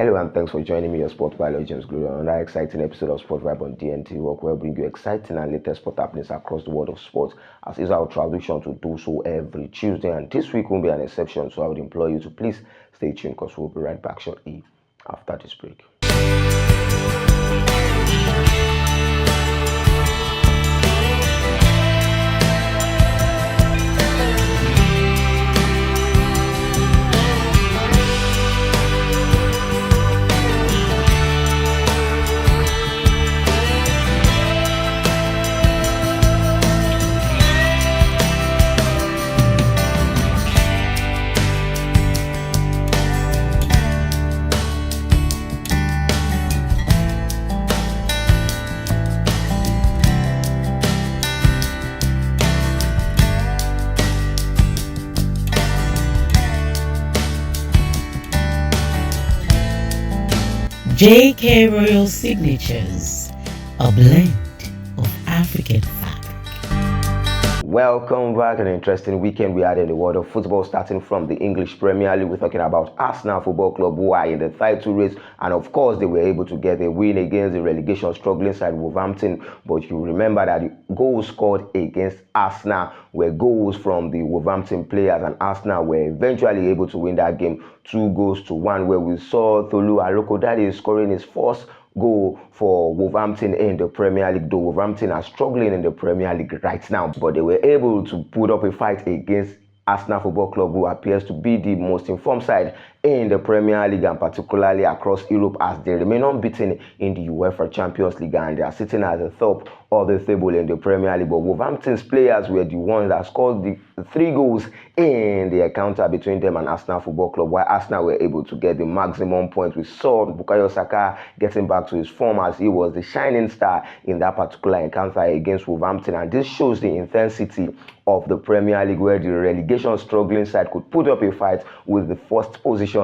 Hello and thanks for joining me, your sport pilot James Glory, on another exciting episode of Sport Vibe on DNT Work, where we bring you exciting and latest sport happenings across the world of sports, as is our tradition to do so every Tuesday. And this week won't be an exception, so I would implore you to please stay tuned because we'll be right back shortly after this break. JK Royal Signatures, a blend of African fabric. Welcome back. An interesting weekend we had in the world of football, starting from the English Premier League. We're talking about Arsenal Football Club, who are in the title race, and of course they were able to get a win against the relegation struggling side Wolverhampton. But you remember that the goals scored against Arsenal were goals from the Wolverhampton players, and Arsenal were eventually able to win that game 2-1, where we saw Tolu Alokodade scoring his first goal for Wolverhampton in the Premier League. Though Wolverhampton are struggling in the Premier League right now, but they were able to put up a fight against Arsenal Football Club, who appears to be the most informed side in the Premier League and particularly across Europe, as they remain unbeaten in the UEFA Champions League, and they are sitting at the top of the table in the Premier League. But Wolverhampton's players were the ones that scored the 3 goals in the encounter between them and Arsenal Football Club, while Arsenal were able to get the maximum points. We saw Bukayo Saka getting back to his form, as he was the shining star in that particular encounter against Wolverhampton, and this shows the intensity of the Premier League, where the relegation struggling side could put up a fight with the first position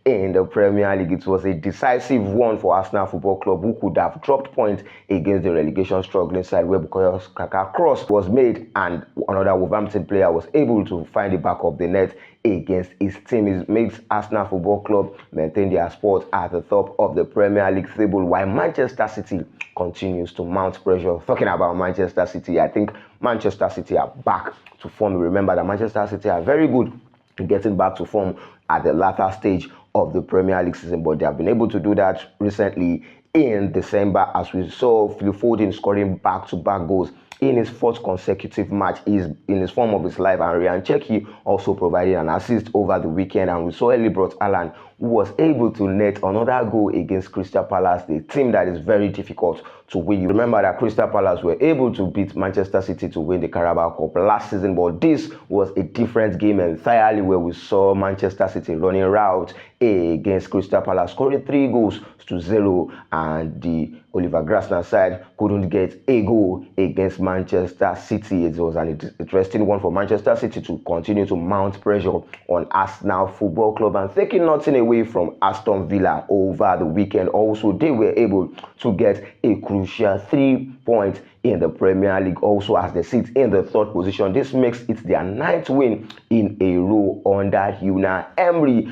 in the Premier League. It was a decisive one for Arsenal Football Club, who could have dropped points against the relegation struggling side, where Bukayo Saka cross was made and another Wolverhampton player was able to find the back of the net against his team. It makes Arsenal Football Club maintain their spot at the top of the Premier League table, while Manchester City continues to mount pressure. Talking about Manchester City, I think Manchester City are back to form. Remember that Manchester City are very good in getting back to form at the latter stage of the Premier League season, but they have been able to do that recently in December, as we saw Phil Foden scoring back-to-back goals in his 4th consecutive match. Is in his form of his life, and Ryan Cherki also provided an assist over the weekend, and we saw early brought Haaland, who was able to net another goal against Crystal Palace, the team that is very difficult to win. You remember that Crystal Palace were able to beat Manchester City to win the Carabao Cup last season, but this was a different game entirely, where we saw Manchester City running route against Crystal Palace, scoring 3-0, and the Oliver Glasner side couldn't get a goal against Manchester City. It was an interesting one for Manchester City to continue to mount pressure on Arsenal Football Club, and taking nothing away from Aston Villa over the weekend. Also, they were able to get a crucial 3 points in the Premier League, also as they sit in the 3rd position. This makes it their 9th win in a row under Unai Emery.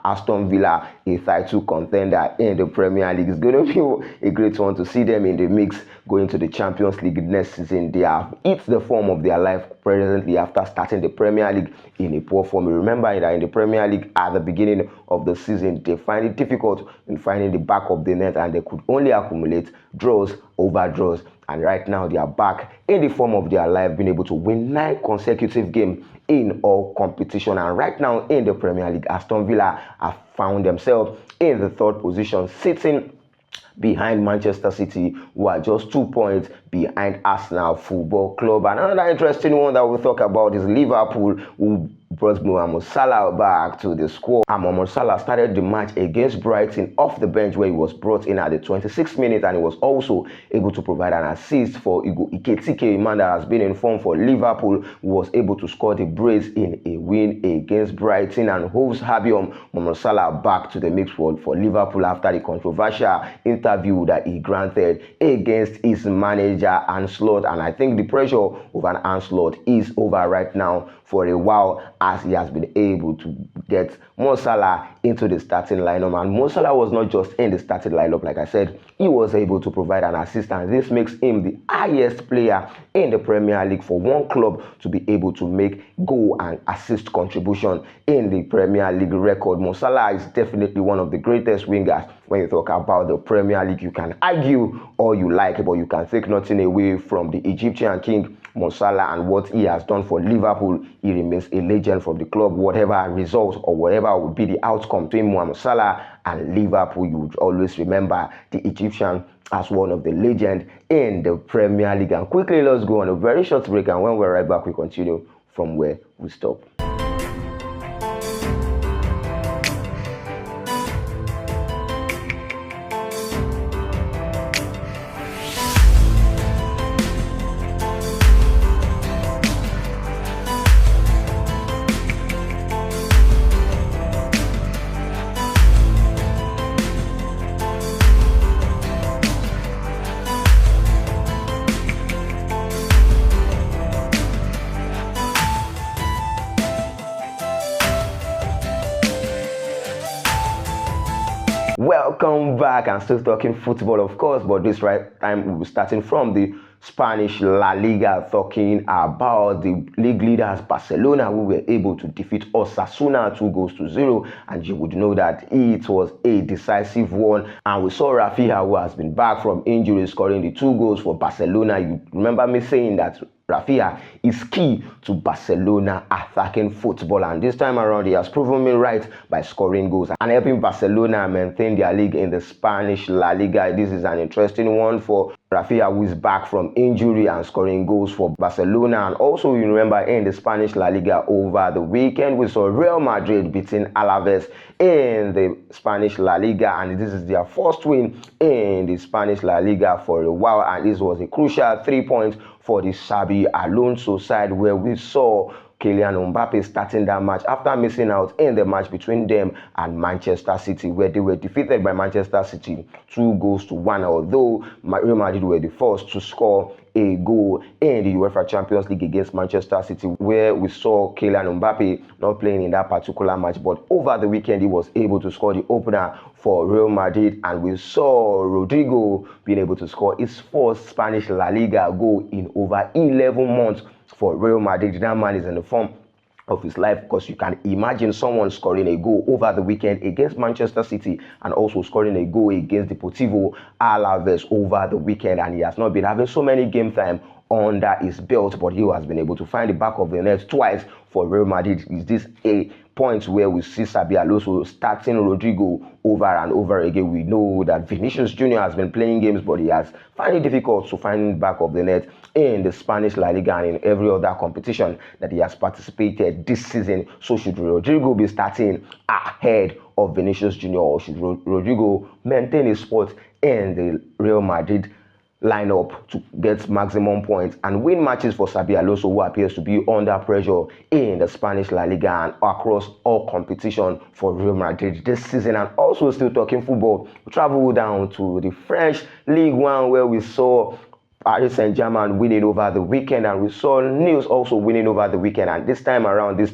Aston Villa, a title contender in the Premier League. It's going to be a great one to see them in the mix going to the Champions League next season. They have hit the form of their life presently after starting the Premier League in a poor form. Remember that in the Premier League at the beginning of the season, they find it difficult in finding the back of the net, and they could only accumulate draws over draws. And right now they are back in the form of their life, being able to win 9 consecutive games in all competition. And right now in the Premier League, Aston Villa have found themselves in the 3rd position, sitting behind Manchester City, who are just 2 points behind Arsenal Football Club. And another interesting one that we'll talk about is Liverpool, who brought Mohamed Salah back to the squad. And Mohamed Salah started the match against Brighton off the bench, where he was brought in at the 26th minute, and he was also able to provide an assist for Iketike, a man that has been in form for Liverpool, who was able to score the brace in a win against Brighton. And Hoves Habium Mohamed Salah back to the mix for Liverpool after the controversial interview that he granted against his manager Anslot. And I think the pressure of an Anslot is over right now for a while, as he has been able to get Mo Salah into the starting lineup. And Mo Salah was not just in the starting lineup, like I said, he was able to provide an assist, and this makes him the highest player in the Premier League for one club to be able to make goal and assist contribution in the Premier League record. Mo Salah is definitely one of the greatest wingers. When you talk about the Premier League, you can argue all you like, but you can take nothing away from the Egyptian king Mo Salah and what he has done for Liverpool. He remains a legend from the club. Whatever result or whatever would be the outcome between Mo Salah and Liverpool, you would always remember the Egyptian as one of the legends in the Premier League. And quickly, let's go on a very short break, and when we're right back, we continue from where we stop. Welcome back, and still talking football, of course, but this time we'll be starting from the Spanish La Liga, talking about the league leaders Barcelona, who were able to defeat Osasuna 2-0, and you would know that it was a decisive one. And we saw Rafinha, who has been back from injury, scoring the 2 goals for Barcelona. You remember me saying that Rafinha is key to Barcelona attacking football, and this time around he has proven me right by scoring goals and helping Barcelona maintain their league in the Spanish La Liga. This is an interesting one for Rafinha, who is back from injury and scoring goals for Barcelona. And also, you remember in the Spanish La Liga over the weekend, we saw Real Madrid beating Alaves in the Spanish La Liga, and this is their first win in the Spanish La Liga for a while, and this was a crucial 3 points for the Xabi Alonso side, where we saw Kylian Mbappe starting that match after missing out in the match between them and Manchester City, where they were defeated by Manchester City 2-1, although Real Madrid were the first to score a goal in the UEFA Champions League against Manchester City, where we saw Kylian Mbappe not playing in that particular match, but over the weekend he was able to score the opener for Real Madrid, and we saw Rodrigo being able to score his first Spanish La Liga goal in over 11 months for Real Madrid. That man is in the form of his life, because you can imagine someone scoring a goal over the weekend against Manchester City and also scoring a goal against Deportivo Alaves over the weekend, and he has not been having so many game time under his belt, but he has been able to find the back of the net twice for Real Madrid. Is this a point where we see Xabi Alonso starting Rodrigo over and over again? We know that Vinicius Jr. has been playing games, but he has found it difficult to find back of the net in the Spanish La Liga and in every other competition that he has participated this season. So should Rodrigo be starting ahead of Vinicius Jr., or should Rodrigo maintain his spot in the Real Madrid lineup to get maximum points and win matches for Xabi Alonso, who appears to be under pressure in the Spanish La Liga and across all competition for Real Madrid this season? And also, still talking football, we travel down to the French League One, where we saw Paris Saint-Germain winning over the weekend, and we saw Nice also winning over the weekend. And this time around, this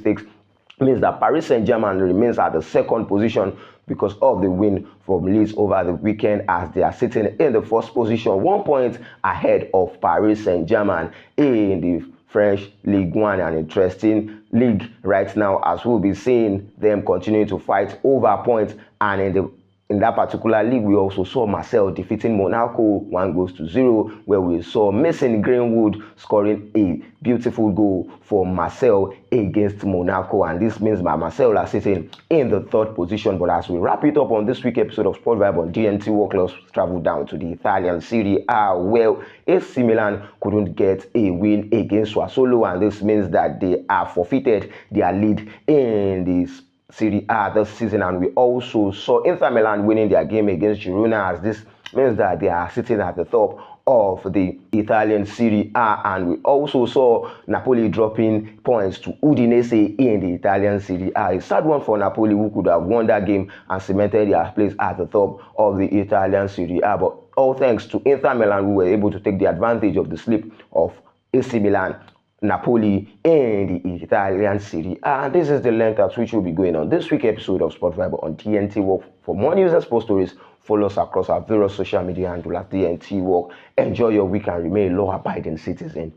means that Paris Saint-Germain remains at the second position because of the win from Leeds over the weekend, as they are sitting in the first position, 1 point ahead of Paris Saint-Germain in the French League One. An interesting league right now, as we'll be seeing them continuing to fight over points. And in that particular league, we also saw Marseille defeating Monaco 1-0, where we saw Mason Greenwood scoring a beautiful goal for Marseille against Monaco. And this means that Marseille are sitting in the third position. But as we wrap it up on this week's episode of Sport Vibe on DNT World, let's travel down to the Italian Serie A, where AC Milan couldn't get a win against Sassuolo, and this means that they are forfeited their lead in this Serie A this season. And we also saw Inter Milan winning their game against Girona, as this means that they are sitting at the top of the Italian Serie A. And we also saw Napoli dropping points to Udinese in the Italian Serie A. A sad one for Napoli, who could have won that game and cemented their place at the top of the Italian Serie A. But all thanks to Inter Milan, who were able to take the advantage of the slip of AC Milan. Napoli in the Italian Serie A. And this is the length at which we'll be going on this week's episode of Sport Vibe on TNT Work. For more news and sports stories, follow us across our various social media handles at TNT Work. Enjoy your week and remain a law-abiding citizen.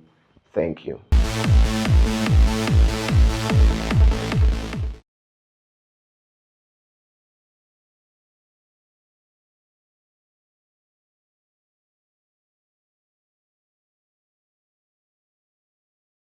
Thank you.